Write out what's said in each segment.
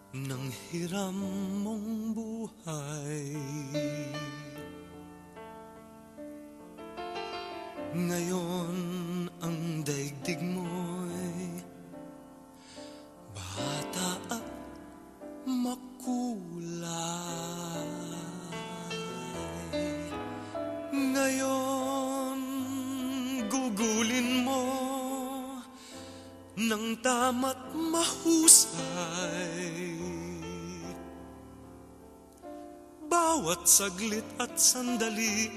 ng hiram mong buhay. Ngayon ang daigdig mo'y bata at makulay. Ngayon gugulin mo ng tama't mahusay. Bawat saglit at sandali,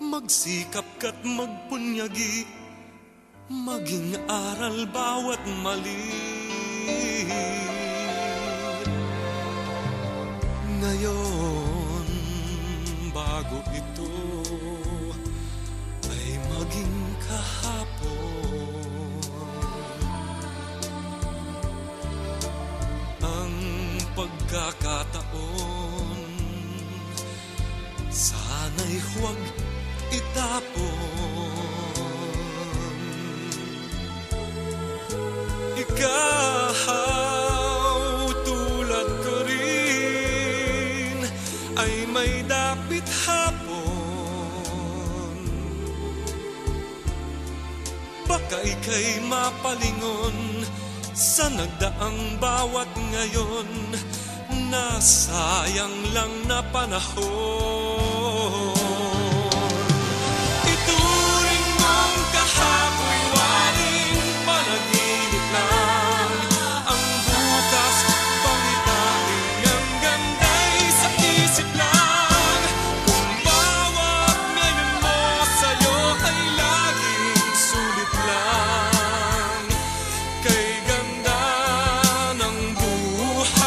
magsikap ka't magpunyagi, maging aral bawat mali. Ngayon, bago ito ay maging kahapon, ang pagkakataon sana'y huwag itapon. Ikaw tulad ko rin ay may dapit hapon. Baka ika'y mapalingon sa nagdaang bawat ngayon, nasayang lang na panahon. Ituring mong kahapoy waring panaginip lang, ang bukas pangitain ang ganda'y sa isip lang. Kung bawat ngayon mo sa'yo ay laging sulit lang, kay ganda ng buhay.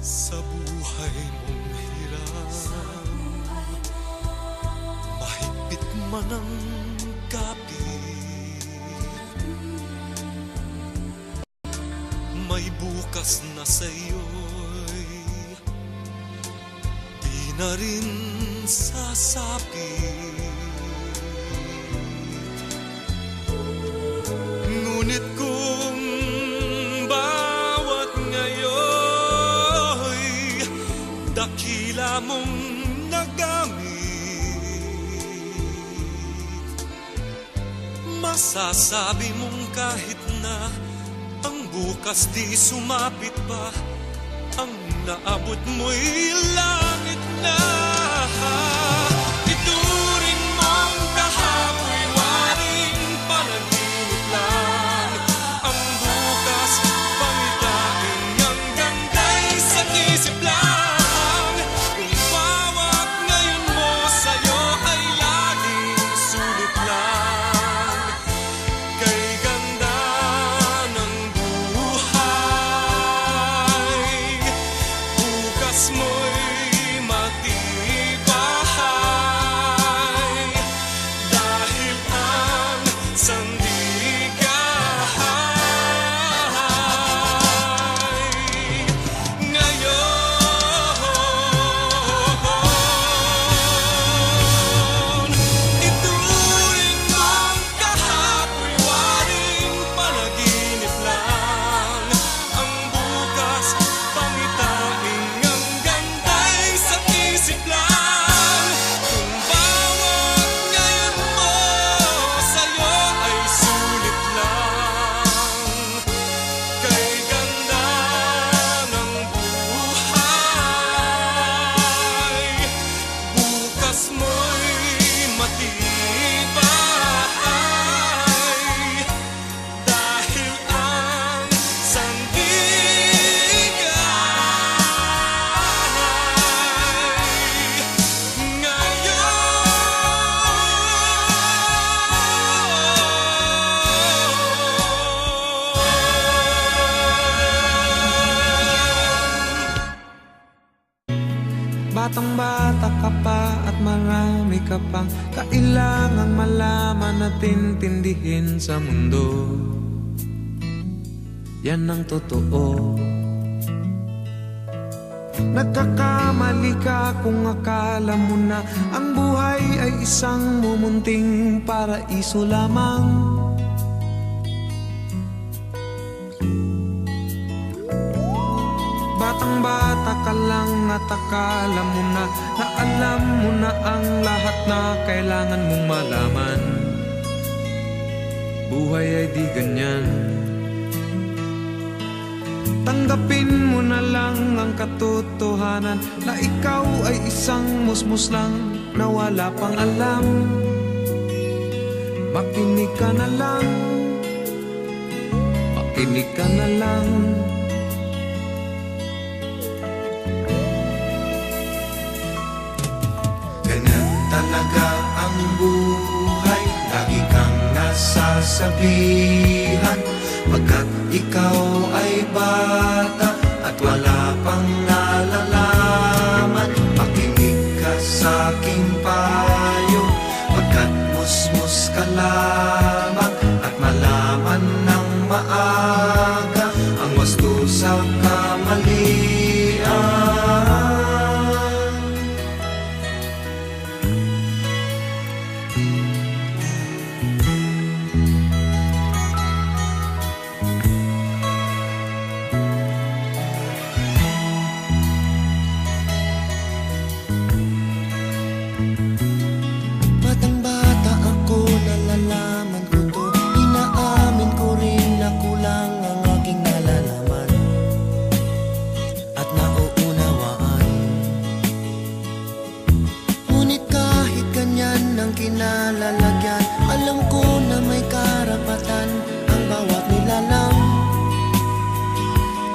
Sa buhay mong hirap, mahigpit man ang kapit, may bukas na sa'yo'y di na rin sasapit. Ngunit kung bawat ngayo'y dakila mong nagamit, masasabi mong kahit na ang bukas di sumapit pa, ang naabot mo'y langit na. Ituring mong kahapoy waring panaginip lang, ang bukas pangitain ang ganda'y sa isip lang. Kung bawat ngayon mo sa'yo ay laging sulit lang, kay ganda ng buhay. Bukas mo'y matibay, dahil ang sandigahay ngayon. Ituring mong kahapoy waring panaginip lang, ang bukas pangitain ang ganda'y sa isip lang. Kung bawat ngayon mo sa'yo ay sulit lang, kay ganda ng buhay. Bukas mo'y matibay, dahil ang sandigahay ngayon. Batang-bata ka pa at marami ka pang kailangang malaman at intindihin sa mundo. yan ang totoo. Nagkakamali ka kung akala mo na ang buhay ay isang mumunting paraiso lamang. Batang-bata ka lang at akala mo na alam mo na ang lahat na kailangan mong malaman. Buhay ay di ganyan. Tanggapin mo na lang ang katotohanan na ikaw ay isang musmus lang na wala pang alam. Makinig ka na lang, makinig ka na lang. Ganyan talaga ang buhay, lagi kang nasasabihan, pagkat ikaw ay bata at wala pang nalalaman. Makinig ka sa aking payo, pagkat musmus ka lamang, at malaman ng maaga ang wasto sa kamalian. Batang-bata ako, nalalaman ko to. Inaamin ko rin na kulang ang aking nalalaman at nauunawaan. Ngunit kahit ganyan ang kinalalagyan, alam ko na may karapatan ang bawat nilalang.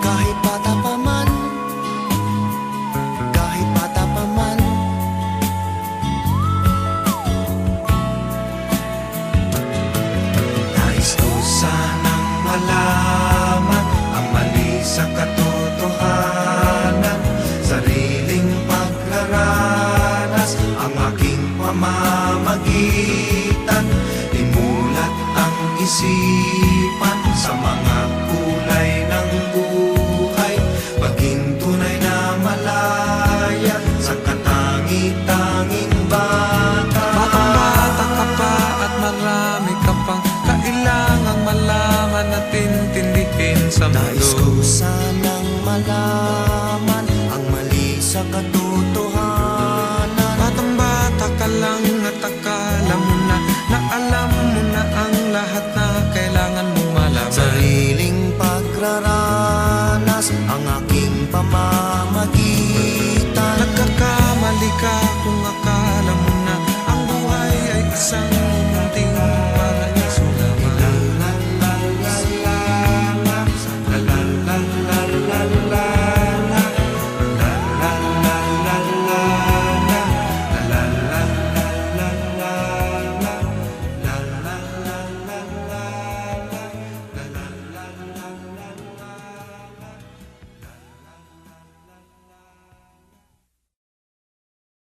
Kahit bata pa man, kahit bata pa man, Nais ko sanang malaman ang mali sa katotohanan, sariling pagraranas ang aking pamamagitan. Imulat ang isipan sa mga kulay ng buhay, maging tunay na malaya sa katangi-tanging bata. Batang-bata ka pa at marami ka pang kailangang malaman at intindihin sa nais ko mundo. sanang malaman